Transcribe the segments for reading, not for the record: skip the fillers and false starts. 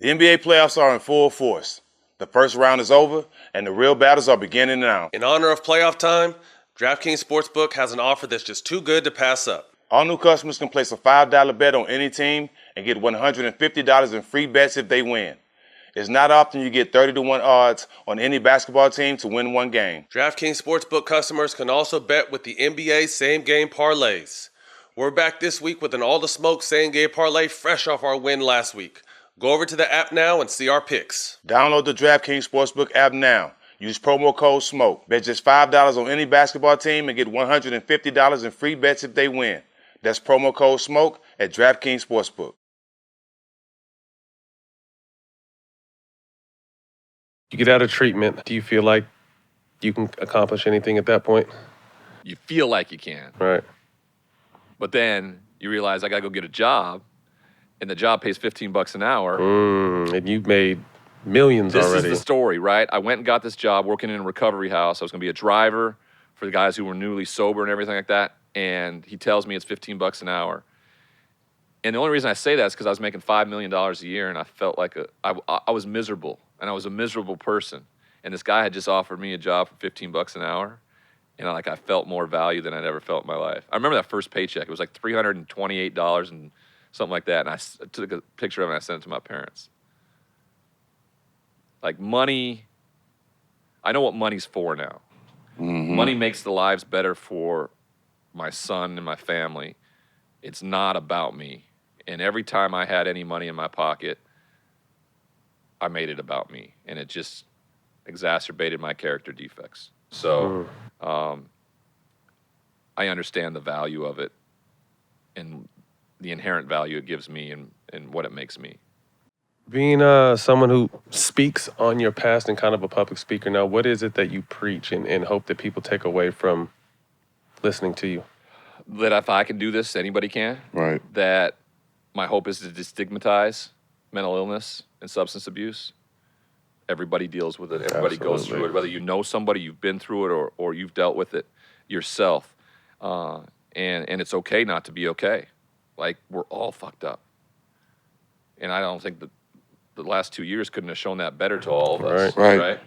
The NBA playoffs are in full force. The first round is over, and the real battles are beginning now. In honor of playoff time, DraftKings Sportsbook has an offer that's just too good to pass up. All new customers can place a $5 bet on any team and get $150 in free bets if they win. It's not often you get 30-1 odds on any basketball team to win one game. DraftKings Sportsbook customers can also bet with the NBA same-game parlays. We're back this week with an all-the-smoke same-game parlay fresh off our win last week. Go over to the app now and see our picks. Download the DraftKings Sportsbook app now. Use promo code SMOKE. Bet just $5 on any basketball team and get $150 in free bets if they win. That's promo code SMOKE at DraftKings Sportsbook. You get out of treatment. Do you feel like you can accomplish anything at that point? You feel like you can. Right. But then you realize I got to go get a job, and the job pays $15 an hour. And you've made millions already. This is the story, right? I went and got this job working in a recovery house. I was going to be a driver for the guys who were newly sober and everything like that. And he tells me it's $15 an hour. And the only reason I say that is because I was making $5 million a year, and I felt like I was miserable, and I was a miserable person. And this guy had just offered me a job for $15 an hour, and I felt more value than I'd ever felt in my life. I remember that first paycheck. It was like $328 and something like that, and I took a picture of it and I sent it to my parents. Like, money, I know what money's for now. Mm-hmm. Money makes the lives better for my son and my family. It's not about me. And every time I had any money in my pocket, I made it about me. And it just exacerbated my character defects. So I understand the value of it and the inherent value it gives me and what it makes me. Being someone who speaks on your past and kind of a public speaker now, what is it that you preach and hope that people take away from listening to you? That if I can do this, anybody can. Right. That my hope is to destigmatize mental illness and substance abuse. Everybody deals with it. Everybody goes through it. Whether you know somebody, you've been through it, or you've dealt with it yourself. And it's okay not to be okay. Like, we're all fucked up. And I don't think that the last 2 years couldn't have shown that better to all of us. Right?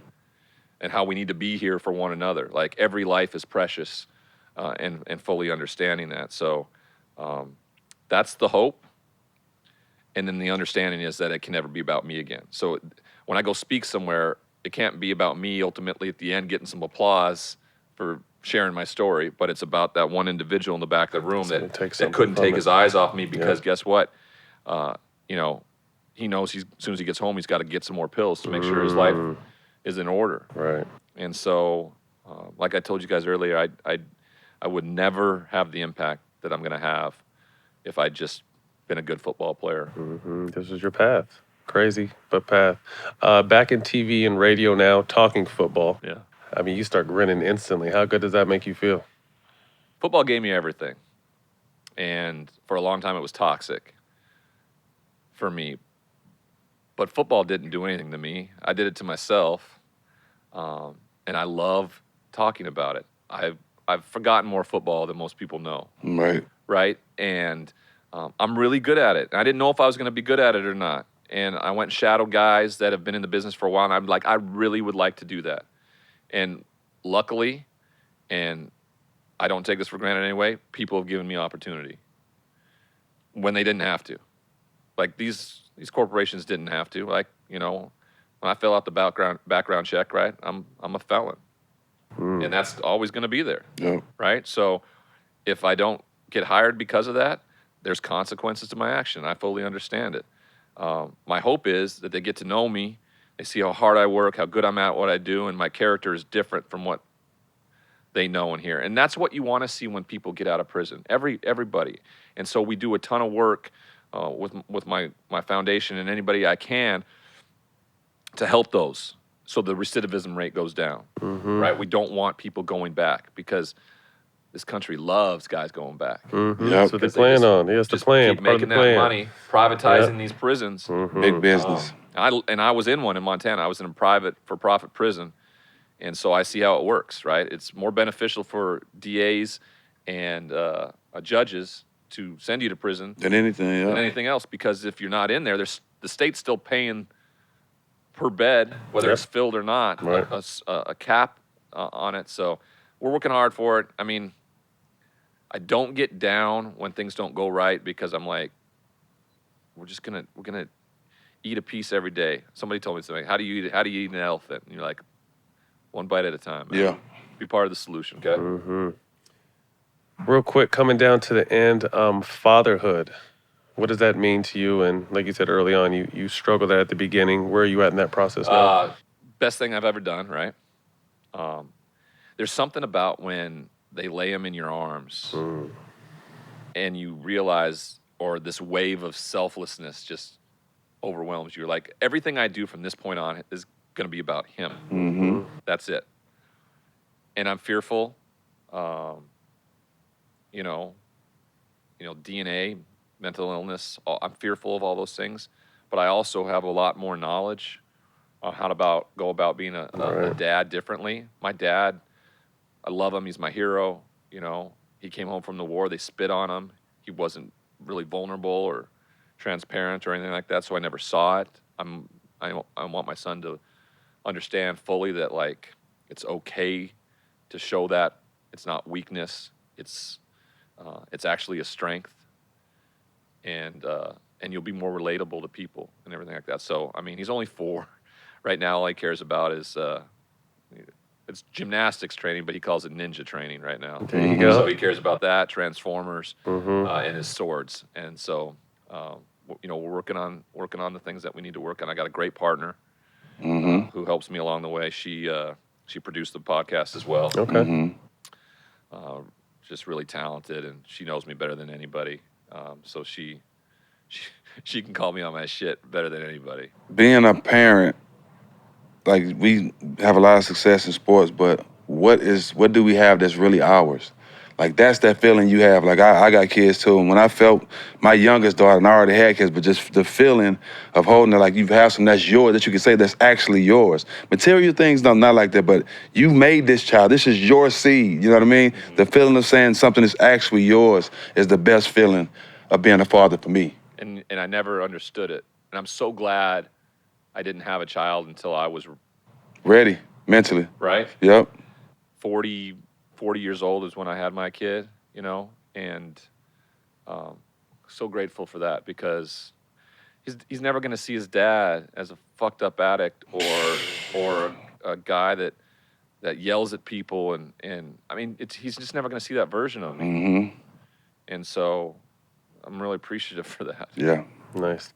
And how we need to be here for one another. Like, every life is precious. And fully understanding that. So that's the hope. And then the understanding is that it can never be about me again. So when I go speak somewhere, it can't be about me ultimately at the end getting some applause for sharing my story, but it's about that one individual in the back of the room that couldn't take his eyes off me because guess what? He knows as soon as he gets home, he's got to get some more pills to make sure his life is in order. Right. And so, like I told you guys earlier, I would never have the impact that I'm going to have if I'd just been a good football player. Mm-hmm. This is your path. Crazy, but path. Back in TV and radio now, talking football. Yeah. I mean, you start grinning instantly. How good does that make you feel? Football gave me everything. And for a long time, it was toxic for me. But football didn't do anything to me. I did it to myself. And I love talking about it. I've forgotten more football than most people know. Right? And I'm really good at it. And I didn't know if I was going to be good at it or not. And I went and shadowed guys that have been in the business for a while, and I'm like, I really would like to do that. And luckily, and I don't take this for granted anyway, people have given me opportunity when they didn't have to. Like, these corporations didn't have to. Like, when I fill out the background check, right, I'm a felon. And that's always going to be there, right? So if I don't get hired because of that, there's consequences to my action. I fully understand it. My hope is that they get to know me, they see how hard I work, how good I'm at what I do, and my character is different from what they know and hear. And that's what you want to see when people get out of prison, everybody. And so we do a ton of work with my foundation and anybody I can to help those. So the recidivism rate goes down, right? We don't want people going back because this country loves guys going back. That's what they plan on. Yes, the plan. Keep making that money, privatizing these prisons. Big business. I was in one in Montana. I was in a private for-profit prison, and so I see how it works, right? It's more beneficial for DAs and judges to send you to prison than anything else. Because if you're not in there, the state's still paying per bed, whether it's filled or not, Right. a cap on it. So we're working hard for it. I mean, I don't get down when things don't go right because I'm like, we're gonna eat a piece every day. Somebody told me something. How do you eat an elephant? And you're like, one bite at a time. Man. Yeah. Be part of the solution. Okay. Mm-hmm. Real quick, coming down to the end, fatherhood. What does that mean to you? And like you said early on, you struggled at the beginning. Where are you at in that process now? Best thing I've ever done, right? There's something about when they lay him in your arms and you realize, or this wave of selflessness just overwhelms you. Like, everything I do from this point on is going to be about him. Mm-hmm. That's it. And I'm fearful, DNA, mental illness. I'm fearful of all those things, but I also have a lot more knowledge on how to go about being a dad differently. My dad, I love him. He's my hero. He came home from the war. They spit on him. He wasn't really vulnerable or transparent or anything like that, so I never saw it. I want my son to understand fully that, like, it's okay to show that it's not weakness. It's actually a strength, and you'll be more relatable to people and everything like that. So, I mean, he's only 4 right now. All he cares about is it's gymnastics training, but he calls it ninja training right now. There you go. So he cares about that, Transformers, and his swords. And so, we're working on the things that we need to work on. I got a great partner who helps me along the way. She produced the podcast as well. Okay. Just really talented, and she knows me better than anybody. So she can call me on my shit better than anybody. Being a parent, like, we have a lot of success in sports, but what do we have that's really ours? Like, that's that feeling you have. Like, I got kids too, and when I felt my youngest daughter, and I already had kids, but just the feeling of holding it, like you have something that's yours, that you can say that's actually yours. Material things, not like that, but you made this child. This is your seed, you know what I mean? The feeling of saying something is actually yours is the best feeling of being a father for me. And I never understood it. And I'm so glad I didn't have a child until I was ready, mentally. Right? Yep. 40 years old is when I had my kid, and so grateful for that, because he's never going to see his dad as a fucked up addict or a guy that yells at people, and I mean, he's just never going to see that version of me. Mm-hmm. And so I'm really appreciative for that. Yeah. Nice.